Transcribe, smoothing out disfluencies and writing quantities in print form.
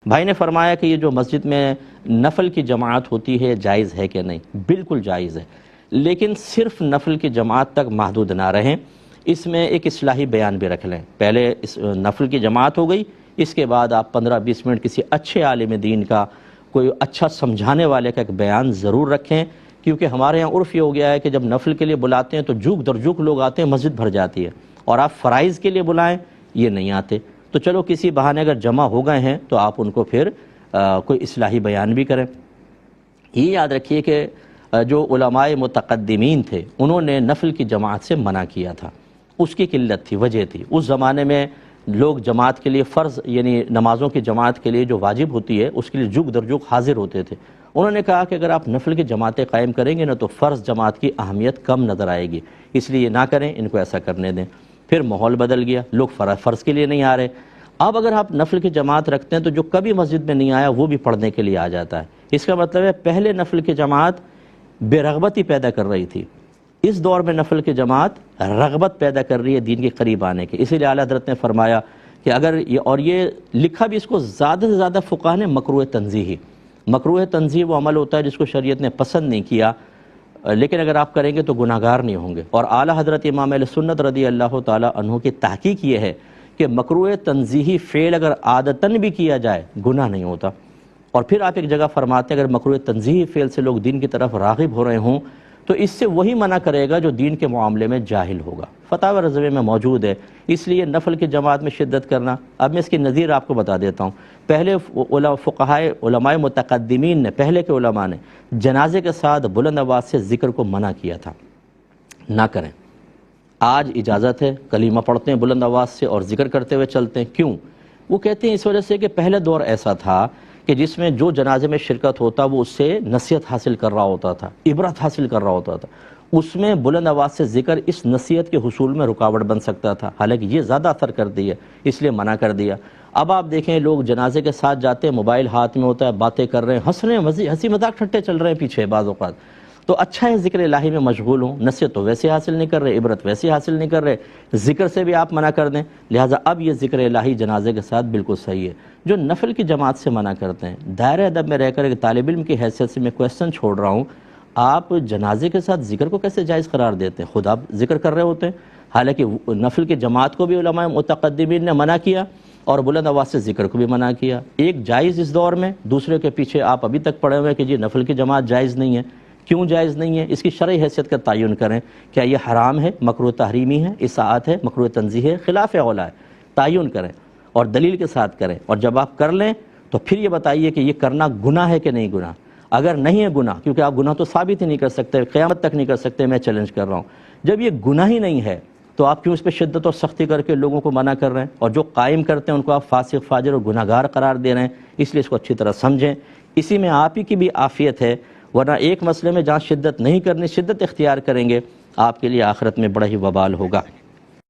بھائی نے فرمایا کہ یہ جو مسجد میں نفل کی جماعت ہوتی ہے جائز ہے کہ نہیں؟ بالکل جائز ہے، لیکن صرف نفل کی جماعت تک محدود نہ رہیں، اس میں ایک اصلاحی بیان بھی رکھ لیں۔ پہلے نفل کی جماعت ہو گئی، اس کے بعد آپ 15-20 منٹ کسی اچھے عالم دین کا، کوئی اچھا سمجھانے والے کا ایک بیان ضرور رکھیں، کیونکہ ہمارے یہاں عرف یہ ہو گیا ہے کہ جب نفل کے لیے بلاتے ہیں تو جھوک در جھوک لوگ آتے ہیں، مسجد بھر جاتی ہے، اور آپ فرائض کے لیے بلائیں یہ نہیں آتے۔ تو چلو کسی بہانے اگر جمع ہو گئے ہیں تو آپ ان کو پھر کوئی اصلاحی بیان بھی کریں۔ یہ یاد رکھیے کہ جو علماء متقدمین تھے انہوں نے نفل کی جماعت سے منع کیا تھا، اس کی قلت تھی، وجہ تھی۔ اس زمانے میں لوگ جماعت کے لیے فرض یعنی نمازوں کی جماعت کے لیے جو واجب ہوتی ہے اس کے لیے جھک در جھک حاضر ہوتے تھے۔ انہوں نے کہا کہ اگر آپ نفل کی جماعتیں قائم کریں گے نا تو فرض جماعت کی اہمیت کم نظر آئے گی، اس لیے نہ کریں، ان کو ایسا کرنے دیں۔ پھر ماحول بدل گیا، لوگ فرض کے لیے نہیں آ رہے۔ اب اگر آپ نفل کی جماعت رکھتے ہیں تو جو کبھی مسجد میں نہیں آیا وہ بھی پڑھنے کے لیے آ جاتا ہے۔ اس کا مطلب ہے پہلے نفل کی جماعت بے رغبتی پیدا کر رہی تھی، اس دور میں نفل کی جماعت رغبت پیدا کر رہی ہے دین کے قریب آنے کی۔ اسی لیے اعلیٰ حضرت نے فرمایا کہ اگر یہ لکھا بھی اس کو زیادہ سے زیادہ فقہاء نے مکروہ تنزیہی، مکروہ تنزیہ وہ عمل ہوتا ہے جس کو شریعت نے پسند نہیں کیا، لیکن اگر آپ کریں گے تو گناہگار نہیں ہوں گے۔ اور اعلیٰ حضرت امام اہل سنت رضی اللہ تعالی عنہ کی تحقیق یہ ہے کہ مکروہ تنزیہی فعل اگر عادتاً بھی کیا جائے گناہ نہیں ہوتا۔ اور پھر آپ ایک جگہ فرماتے ہیں اگر مکروہ تنزیہی فعل سے لوگ دین کی طرف راغب ہو رہے ہوں تو اس سے وہی منع کرے گا جو دین کے معاملے میں جاہل ہوگا۔ فتاوی رضویہ میں موجود ہے۔ اس لیے نفل کی جماعت میں شدت کرنا، اب میں اس کی نظیر آپ کو بتا دیتا ہوں۔ پہلے فقہاء علماء متقدمین نے، پہلے کے علماء نے جنازے کے ساتھ بلند آواز سے ذکر کو منع کیا تھا، نہ کریں۔ آج اجازت ہے، کلمہ پڑھتے ہیں بلند آواز سے اور ذکر کرتے ہوئے چلتے ہیں۔ کیوں؟ وہ کہتے ہیں اس وجہ سے کہ پہلے دور ایسا تھا کہ جس میں جو جنازے میں شرکت ہوتا وہ اس سے نصیحت حاصل کر رہا ہوتا تھا، عبرت حاصل کر رہا ہوتا تھا، اس میں بلند آواز سے ذکر اس نصیحت کے حصول میں رکاوٹ بن سکتا تھا، حالانکہ یہ زیادہ اثر کرتی ہے، اس لیے منع کر دیا۔ اب آپ دیکھیں لوگ جنازے کے ساتھ جاتے ہیں، موبائل ہاتھ میں ہوتا ہے، باتیں کر رہے ہیں، ہنس رہے ہیں، ہنسی مذاق ٹھٹے چل رہے ہیں پیچھے بعض اوقات۔ تو اچھا ہے ذکر الہی میں مشغول ہوں، نصیحت تو ویسے حاصل نہیں کر رہے، عبرت ویسے حاصل نہیں کر رہے، ذکر سے بھی آپ منع کر دیں، لہٰذا اب یہ ذکر الہی جنازے کے ساتھ بالکل صحیح ہے۔ جو نفل کی جماعت سے منع کرتے ہیں، دائرہ ادب میں رہ کر ایک طالب علم کی حیثیت سے میں کویسچن چھوڑ رہا ہوں، آپ جنازے کے ساتھ ذکر کو کیسے جائز قرار دیتے ہیں؟ خود آپ ذکر کر رہے ہوتے ہیں، حالانکہ نفل کی جماعت کو بھی علماء متقدمین نے منع کیا اور بلند آواز سے ذکر کو بھی منع کیا۔ ایک جائز اس دور میں، دوسرے کے پیچھے آپ ابھی تک پڑے ہوئے کہ جی نفل کی جماعت جائز نہیں ہے۔ کیوں جائز نہیں ہے؟ اس کی شرعی حیثیت کا تعین کریں، کیا یہ حرام ہے، مکروہ تحریمی ہے، اصاعت ہے، مکروہ تنزیہ ہے، خلاف اولا ہے، تعین کریں اور دلیل کے ساتھ کریں۔ اور جب آپ کر لیں تو پھر یہ بتائیے کہ یہ کرنا گناہ ہے کہ نہیں گناہ۔ اگر نہیں ہے گناہ، کیونکہ آپ گناہ تو ثابت ہی نہیں کر سکتے، قیامت تک نہیں کر سکتے، میں چیلنج کر رہا ہوں، جب یہ گناہ ہی نہیں ہے تو آپ کیوں اس پہ شدت اور سختی کر کے لوگوں کو منع کر رہے ہیں؟ اور جو قائم کرتے ہیں ان کو آپ فاسق، فاجر اور گناہگار قرار دے رہے ہیں۔ اس لیے اس کو اچھی طرح سمجھیں، اسی میں آپ ہی کی بھی عافیت ہے، ورنہ ایک مسئلے میں جہاں شدت نہیں کرنی، شدت اختیار کریں گے، آپ کے لیے آخرت میں بڑا ہی وبال ہوگا۔